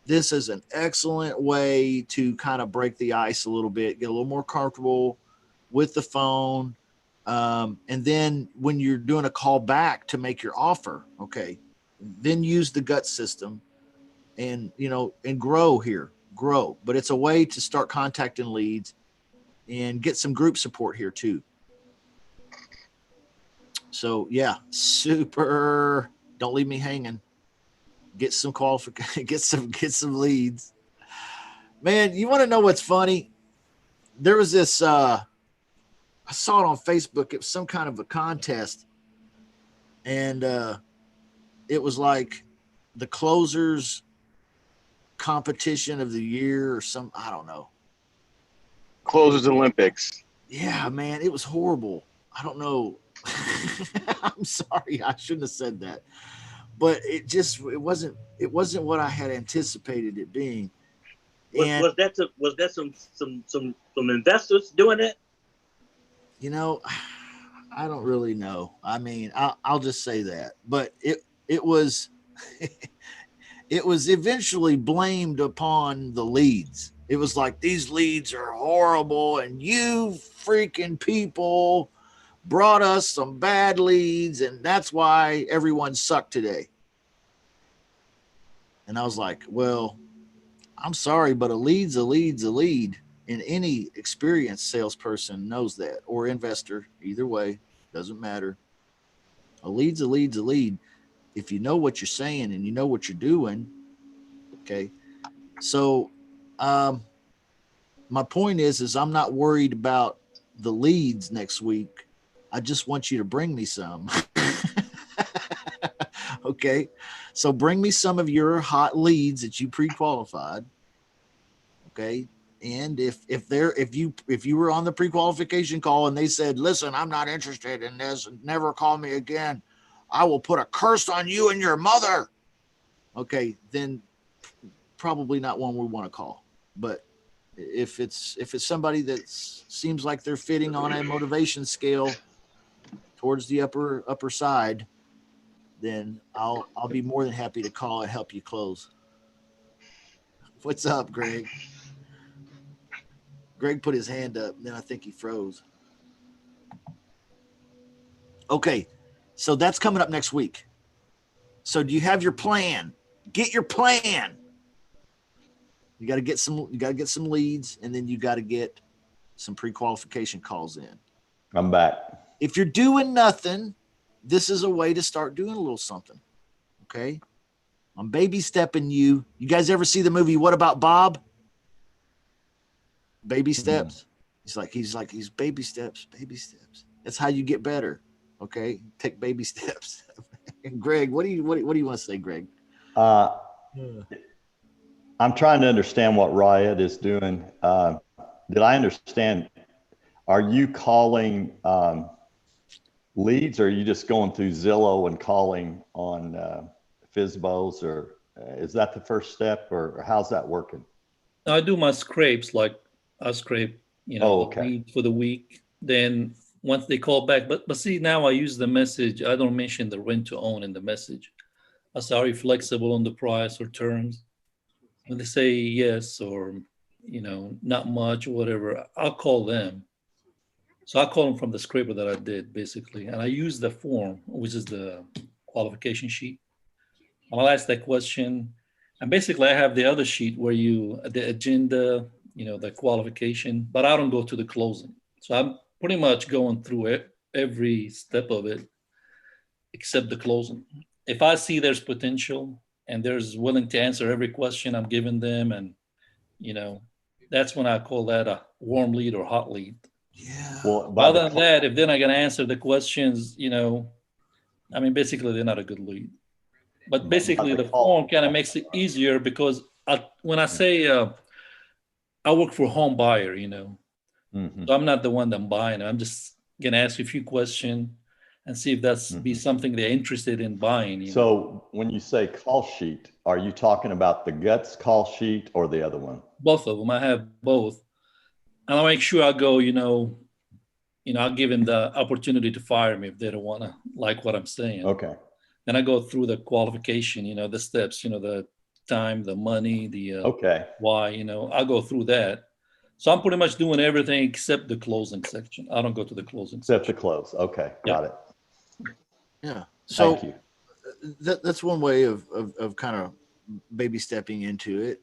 this is an excellent way to kind of break the ice a little bit, get a little more comfortable with the phone. And then when you're doing a call back to make your offer, okay, then use the gut system and, and grow. But it's a way to start contacting leads and get some group support here too. So yeah, super. Don't leave me hanging. Get some qualification, get some leads. Man, you want to know what's funny? There was this, I saw it on Facebook. It was some kind of a contest. And it was like the closers competition of the year or some, I don't know. Closers Olympics. Yeah, man, it was horrible. I don't know. I'm sorry. I shouldn't have said that. But it wasn't what I had anticipated it being. Was that some investors doing it? I don't really know. I mean, I'll just say that. But it was it was eventually blamed upon the leads. It was like, these leads are horrible, and you freaking people brought us some bad leads, and that's why everyone sucked today. And I was like, well, I'm sorry, but a lead's a lead's a lead. And any experienced salesperson knows that, or investor, either way, doesn't matter. A lead's a lead's a lead. If you know what you're saying and you know what you're doing, okay. So my point is I'm not worried about the leads next week. I just want you to bring me some. Okay. So bring me some of your hot leads that you pre-qualified. Okay. And if you were on the pre-qualification call and they said, listen, I'm not interested in this, never call me again, I will put a curse on you and your mother. Okay, then probably not one we want to call. But if it's somebody that seems like they're fitting on a motivation scale towards the upper side, then I'll be more than happy to call and help you close. What's up, Greg? Greg put his hand up, and then I think he froze. Okay, so that's coming up next week. So do you have your plan? Get your plan. You got to get some leads, and then you got to get some pre-qualification calls in. I'm back. If you're doing nothing, this is a way to start doing a little something. Okay? I'm baby stepping you. You guys ever see the movie What About Bob? Baby steps. He's baby steps, baby steps. That's how you get better. Okay? Take baby steps. And Greg, what do you want to say, Greg? I'm trying to understand what Riot is doing. Did I understand? Are you calling leads, or are you just going through Zillow and calling on FSBOs, or is that the first step, or how's that working? I do my scrapes, like I scrape, the lead for the week. Then once they call back, but see, now I use the message. I don't mention the rent to own in the message. I say, are you flexible on the price or terms? When they say yes, or, not much or whatever, I'll call them. So I call them from the scraper that I did, basically. And I use the form, which is the qualification sheet. And I'll ask that question. And basically, I have the other sheet where the agenda, the qualification, but I don't go to the closing. So I'm pretty much going through every step of it, except the closing. If I see there's potential and there's willing to answer every question I'm giving them, and, that's when I call that a warm lead or hot lead. Yeah. Well, other than that, if they're not going to answer the questions, basically they're not a good lead. But basically the form kind of makes it easier, because when I say I work for a home buyer, so I'm not the one that's buying. I'm just going to ask you a few questions and see if that's be something they're interested in buying. So when you say call sheet, are you talking about the guts call sheet or the other one? Both of them. I have both. And I'll make sure I go, I'll give them the opportunity to fire me if they don't want to like what I'm saying. Okay. Then I go through the qualification, the steps, the time, the money, the why, I'll go through that. So I'm pretty much doing everything except the closing section. I don't go to the closing except section. the close. Okay. Got it. Yeah. So thank you. That's one way of kind of baby stepping into it.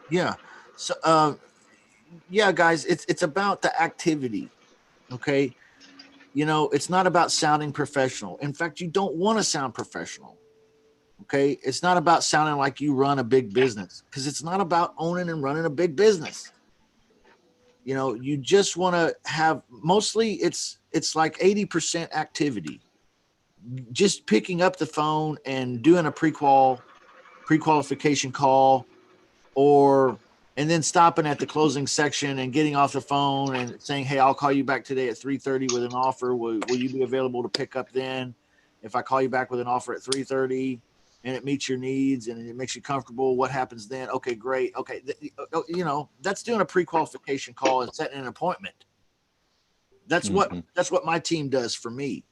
Yeah. So, yeah, guys, it's about the activity. Okay. It's not about sounding professional. In fact, you don't want to sound professional. Okay. It's not about sounding like you run a big business, because it's not about owning and running a big business. You just want to have, mostly it's like 80% activity. Just picking up the phone and doing a pre-qualification call, and then stopping at the closing section and getting off the phone and saying, hey, I'll call you back today at 3:30 with an offer. Will you be available to pick up then? If I call you back with an offer at 3:30 and it meets your needs and it makes you comfortable, what happens then? Okay, great. Okay. That's doing a pre-qualification call and setting an appointment. That's what my team does for me.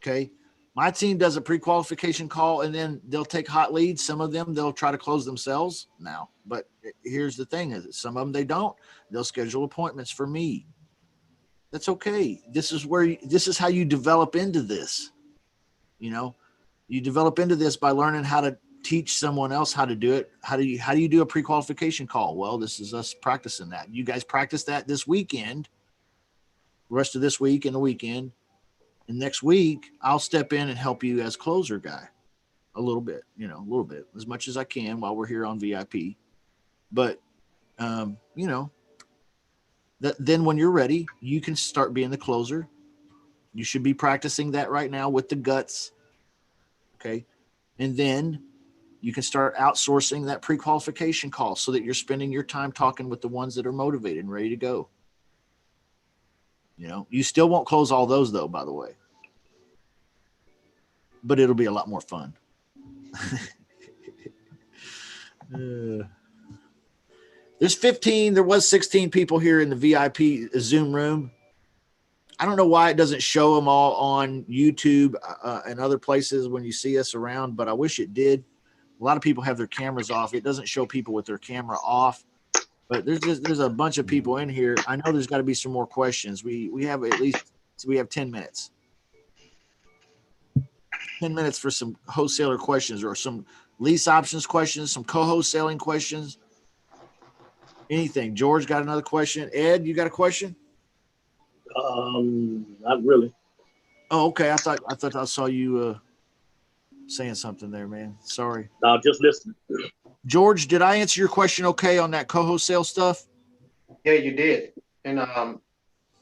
Okay. My team does a pre-qualification call, and then they'll take hot leads. Some of them they'll try to close themselves now. But here's the thing: is some of them they don't. They'll schedule appointments for me. That's okay. This is how you develop into this. You develop into this by learning how to teach someone else how to do it. How do you do a pre-qualification call? Well, this is us practicing that. You guys practice that this weekend, rest of this week and the weekend. And next week, I'll step in and help you as closer guy a little bit, as much as I can while we're here on VIP. But, then when you're ready, you can start being the closer. You should be practicing that right now with the guts. Okay. And then you can start outsourcing that pre-qualification call so that you're spending your time talking with the ones that are motivated and ready to go. You still won't close all those though, by the way, but it'll be a lot more fun. There's 15, there was 16 people here in the VIP Zoom room. I don't know why it doesn't show them all on YouTube and other places when you see us around, but I wish it did. A lot of people have their cameras off. It doesn't show people with their camera off, but there's a bunch of people in here. I know there's got to be some more questions. We have 10 minutes. 10 minutes for some wholesaler questions or some lease options questions, some co-wholesaling questions, anything. George got another question. Ed, you got a question? Not really. Oh, okay. I thought I saw you saying something there, man. Sorry. No, just listen. George, did I answer your question okay on that co-wholesale stuff? Yeah, you did. And I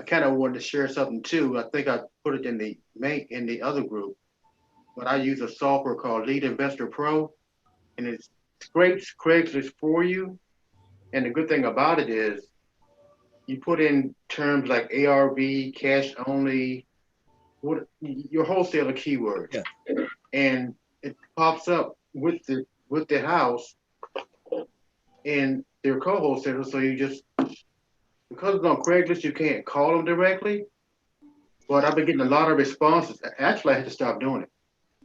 kind of wanted to share something too. I think I put it in the other group, but I use a software called Lead Investor Pro, and it scrapes Craigslist for you. And the good thing about it is you put in terms like ARV, cash only, what your wholesaler keyword, and it pops up with the house and their co-wholesaler. So you just, because it's on Craigslist, you can't call them directly. But I've been getting a lot of responses. Actually, I had to stop doing it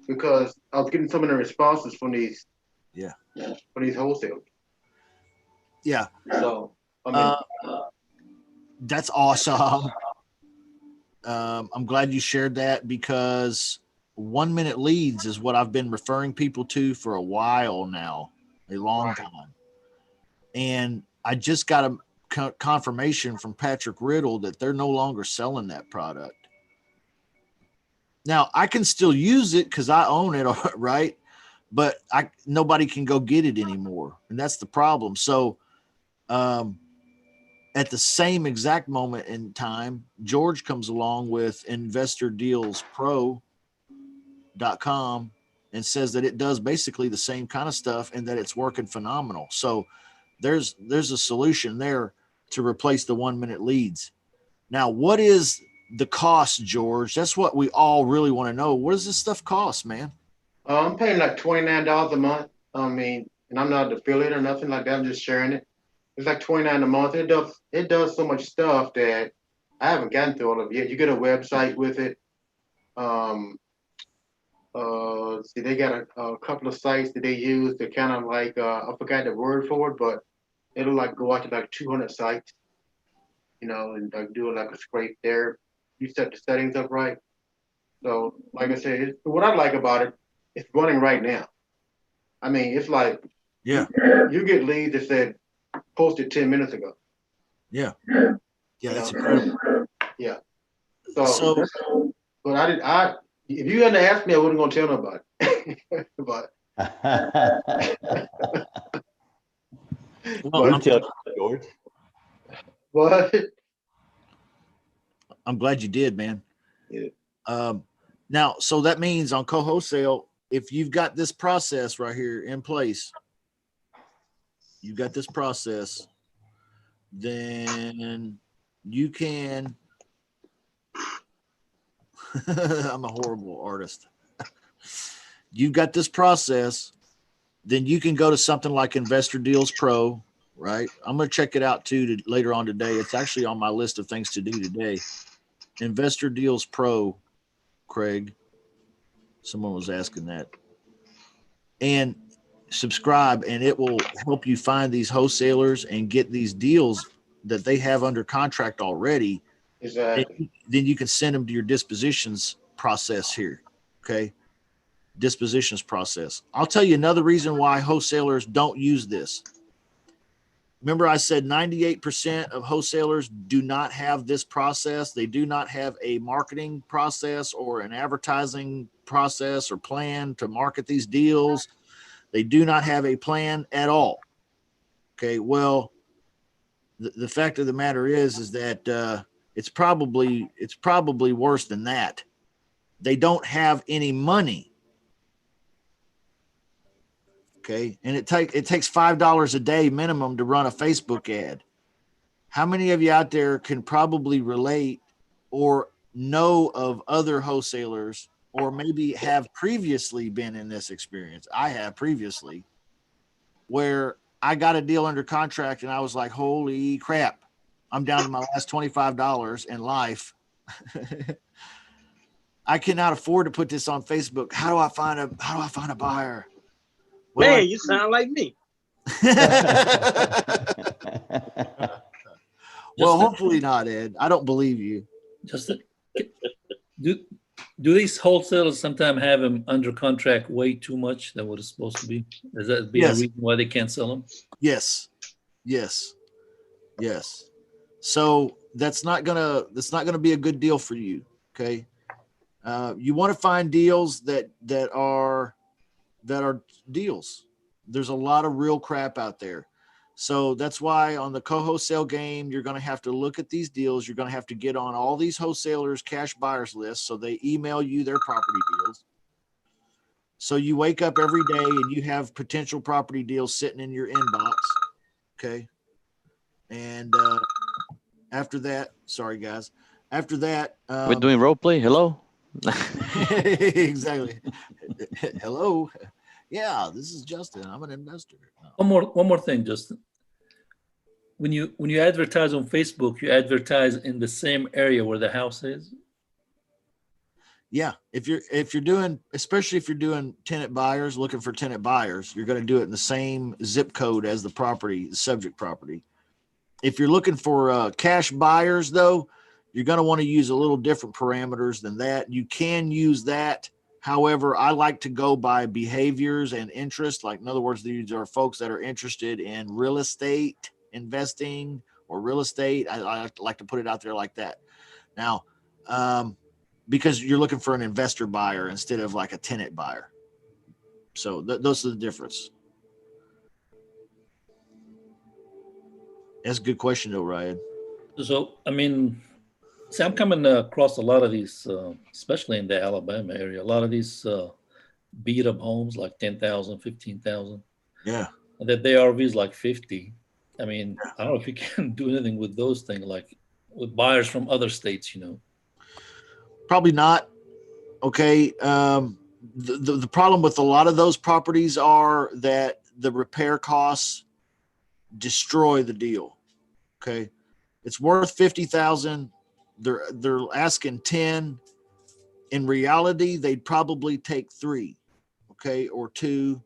because I was getting some of the responses from these wholesalers. Yeah. So that's awesome. I'm glad you shared that because 1 minute leads is what I've been referring people to for a while now, a long time. And I just got a confirmation from Patrick Riddle that they're no longer selling that product. Now I can still use it because I own it, right? But nobody can go get it anymore. And that's the problem. So, at the same exact moment in time, George comes along with InvestorDealsPro.com and says that it does basically the same kind of stuff and that it's working phenomenal. So there's a solution there to replace the 1 minute leads. Now, what is the cost, George? That's what we all really want to know. What does this stuff cost, man? I'm paying like $29 a month. I mean, and I'm not an affiliate or nothing like that. I'm just sharing it. It's like $29 a month. It does so much stuff that I haven't gotten through all of it yet. You get a website with it. See, they got a couple of sites that they use to kind of like I forgot the word for it, but it'll like go out to like 200 sites, and like do like a scrape there. You set the settings up right. So, like I said, what I like about it, it's running right now. I mean, it's like you get leads that said posted 10 minutes ago. Yeah, that's incredible. Yeah. So but if you hadn't asked me, I wasn't gonna tell nobody. But well, George. What? I'm glad you did, man. Yeah. Now, so that means on co-wholesale, if you've got this process right here in place, you've got this process, then you can, I'm a horrible artist. You've got this process, then you can go to something like Investor Deals Pro, right? I'm going to check it out too later on today. It's actually on my list of things to do today. Investor Deals Pro, Craig. Someone was asking that. And subscribe, and it will help you find these wholesalers and get these deals that they have under contract already. Exactly. Then you can send them to your dispositions process here. Okay. dispositions process. I'll tell you another reason why wholesalers don't use this. Remember, I said 98% of wholesalers do not have this process. They do not have a marketing process or an advertising process or plan to market these deals. They do not have a plan at all. Okay, well, the fact of the matter is that it's probably worse than that. They don't have any money. Okay, and it takes $5 a day minimum to run a Facebook ad. How many of you out there can probably relate or know of other wholesalers, or maybe have previously been in this experience? I have previously, where I got a deal under contract and I was like, holy crap, I'm down to my last $25 in life. I cannot afford to put this on Facebook. How do I find a buyer? Well, Man, you sound like me. Well, hopefully not, Ed. I don't believe you. Do these wholesalers sometimes have them under contract way too much than what it's supposed to be? Does that be a Yes. reason why they can't sell them? Yes. So that's not gonna be a good deal for you. Okay. You want to find deals that are deals. There's a lot of real crap out there. So that's why on the co-wholesale game, you're going to have to look at these deals. You're going to have to get on all these wholesalers' cash buyers lists, so they email you their property deals. So you wake up every day and you have potential property deals sitting in your inbox. Okay. And after that, sorry guys. After that, We're doing role play. Hello. exactly. Hello. Yeah, this is Justin. I'm an investor. One more thing, Justin. When you advertise on Facebook, you advertise in the same area where the house is. Yeah, if you're doing, especially if you're doing tenant buyers, looking for tenant buyers, you're going to do it in the same zip code as the property, the subject property. If you're looking for cash buyers, though, you're going to want to use a little different parameters than that. You can use that. However, I like to go by behaviors and interest. Like, in other words, these are folks that are interested in real estate investing or real estate. I like to put it out there like that. Now, because you're looking for an investor buyer instead of like a tenant buyer. So those are the difference. That's a good question though, Ryan. So, I mean, see, I'm coming across a lot of these, especially in the Alabama area, a lot of these beat up homes, like 10,000, 15,000. Yeah. And that the ARV is like 50. I mean, I don't know if you can do anything with those things, like with buyers from other states, you know. Probably not. Okay. The problem with a lot of those properties are that the repair costs destroy the deal. Okay. It's worth 50,000. They're asking 10. In reality, they'd probably take 3, okay, or 2,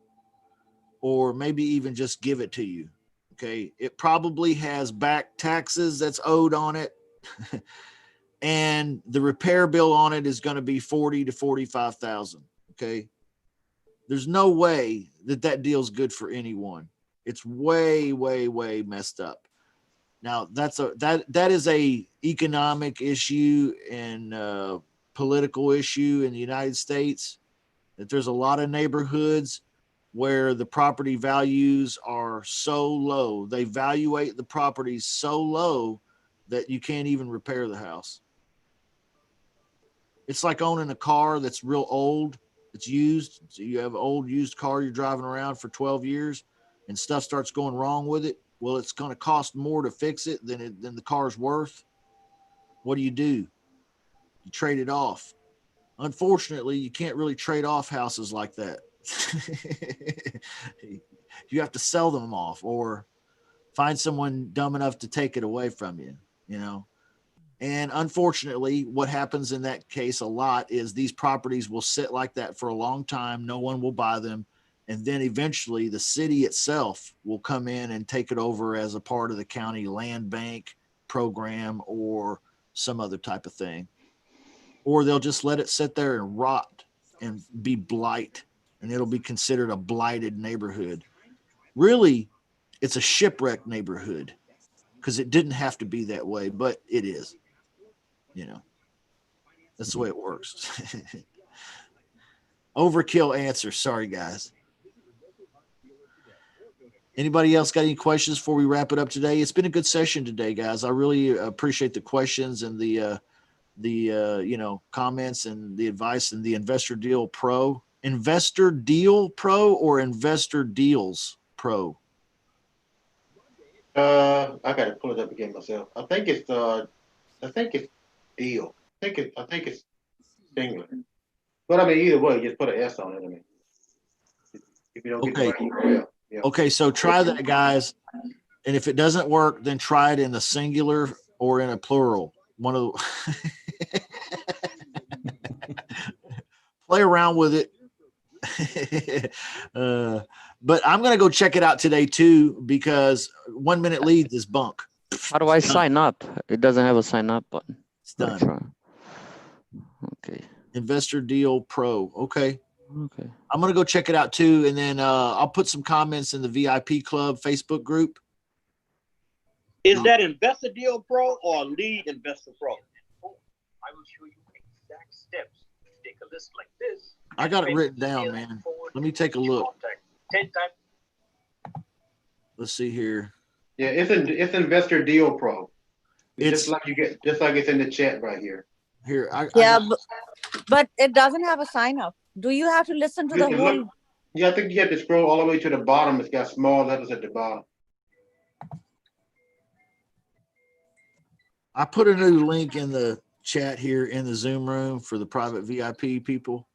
or maybe even just give it to you. Okay. It probably has back taxes that's owed on it. And the repair bill on it is going to be 40 to 45,000. Okay. There's no way that deal's good for anyone. It's way, way, way messed up. Now that is a economic issue and political issue in the United States, that there's a lot of neighborhoods where the property values are so low. They valuate the properties so low that you can't even repair the house. It's like owning a car that's real old, it's used. So you have an old used car you're driving around for 12 years and stuff starts going wrong with it. Well, it's going to cost more to fix it than the car's worth. What do? You trade it off. Unfortunately, you can't really trade off houses like that. You have to sell them off or find someone dumb enough to take it away from you, you know? And unfortunately, what happens in that case a lot is these properties will sit like that for a long time. No one will buy them. And then eventually the city itself will come in and take it over as a part of the county land bank program or some other type of thing. Or they'll just let it sit there and rot and be blight, and it'll be considered a blighted neighborhood. Really, it's a shipwreck neighborhood because it didn't have to be that way, but it is. You know, that's the way it works. Overkill answer. Sorry, guys. Anybody else got any questions before we wrap it up today? It's been a good session today, guys. I really appreciate the questions and the comments and the advice and the Investor Deal Pro. Investor Deal Pro or Investor Deals Pro? I gotta pull it up again myself. I think it's deal. I think it's singular. But I mean, either way, just put an S on it. I mean, if you don't get the right URL. Yeah. Okay, so try that, guys. And if it doesn't work, then try it in the singular or in a plural. One of the play around with it. But I'm gonna go check it out today too, because 1 minute leads is bunk. How do I sign up? It doesn't have a sign up button. It's done. Try. Okay. Investor Deal Pro. Okay. Okay. I'm gonna go check it out too, and then I'll put some comments in the VIP Club Facebook group. Is that Investor Deal Pro or Lead Investor Pro? I will show you exact steps. Take a list like this. I got it written down, man. Let me take a look. 10 times. Let's see here. Yeah, it's Investor Deal Pro. It's just like it's in the chat right here. Here. But it doesn't have a sign up. Do you have to listen to the whole? Yeah, I think you have to scroll all the way to the bottom. It's got small letters at the bottom. I put a new link in the chat here in the Zoom room for the private VIP people.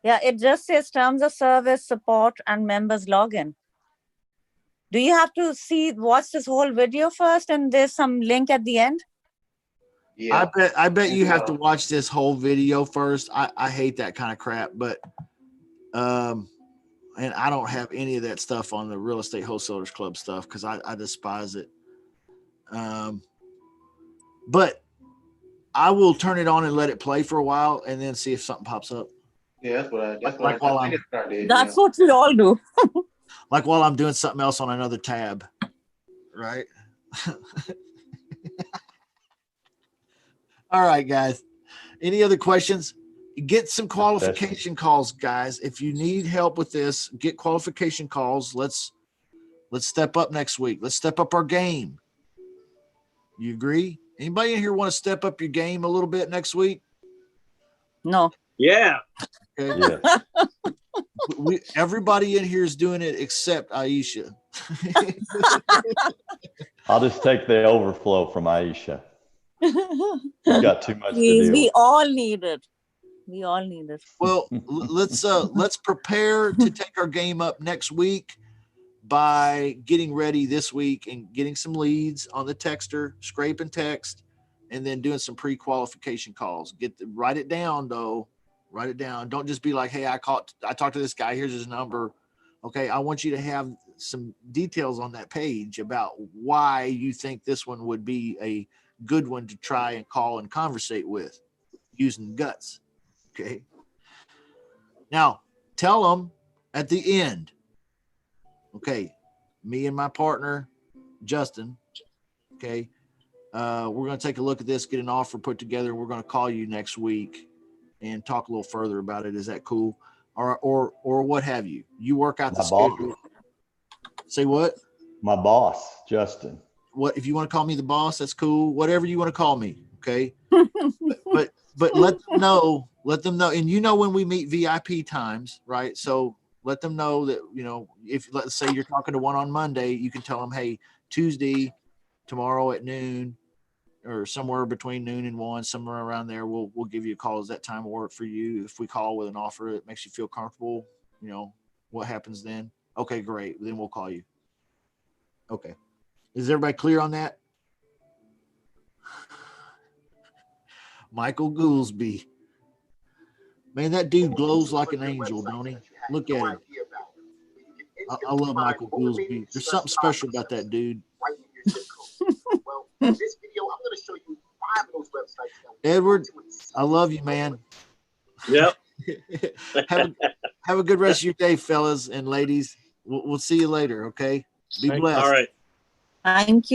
Yeah, it just says terms of service, support, and members login. Do you have to watch this whole video first, and there's some link at the end? Yeah. I bet you have to watch this whole video first. I hate that kind of crap, but and I don't have any of that stuff on the Real Estate Wholesalers Club stuff because I despise it. But I will turn it on and let it play for a while and then see if something pops up. Yeah, that's what I did. That's what we all do. Like while I'm doing something else on another tab, right? All right, guys. Any other questions? Get some qualification calls, guys. If you need help with this, get qualification calls. Let's step up next week. Let's step up our game. You agree? Anybody in here want to step up your game a little bit next week? No. Yeah. Okay. Yeah. Everybody in here is doing it except Aisha. I'll just take the overflow from Aisha. We've got too much to Please, do. we all need it. We all need it. Well, let's prepare to take our game up next week by getting ready this week and getting some leads on the texter, scraping text, and then doing some pre-qualification calls. Write it down though. Write it down. Don't just be like, hey, I talked to this guy. Here's his number. Okay. I want you to have some details on that page about why you think this one would be a good one to try and call and conversate with using guts. Okay. Now tell them at the end, okay, me and my partner, Justin, okay, we're going to take a look at this, get an offer put together. We're going to call you next week and talk a little further about it. Is that cool? Or what have you? You work out the schedule. Say what? My boss, Justin. What if you want to call me the boss? That's cool. Whatever you want to call me. Okay. but let them know. Let them know. And when we meet VIP times, right? So let them know that, if let's say you're talking to one on Monday, you can tell them, hey, Tuesday, tomorrow at noon, or somewhere between noon and 1, somewhere around there, we'll give you a call. Does that time work for you? If we call with an offer that makes you feel comfortable, what happens then? Okay, great. Then we'll call you. Okay. Is everybody clear on that? Michael Goolsby. Man, that dude glows like an angel, don't he? Look at him. I love Michael Goolsby. There's something special about that dude. Well, in this video, I'm going to show you 5 of those websites. Edward, I love you, man. Yep. have a good rest of your day, fellas and ladies. We'll see you later. Okay. Be Thank you. blessed. All right. Thank you.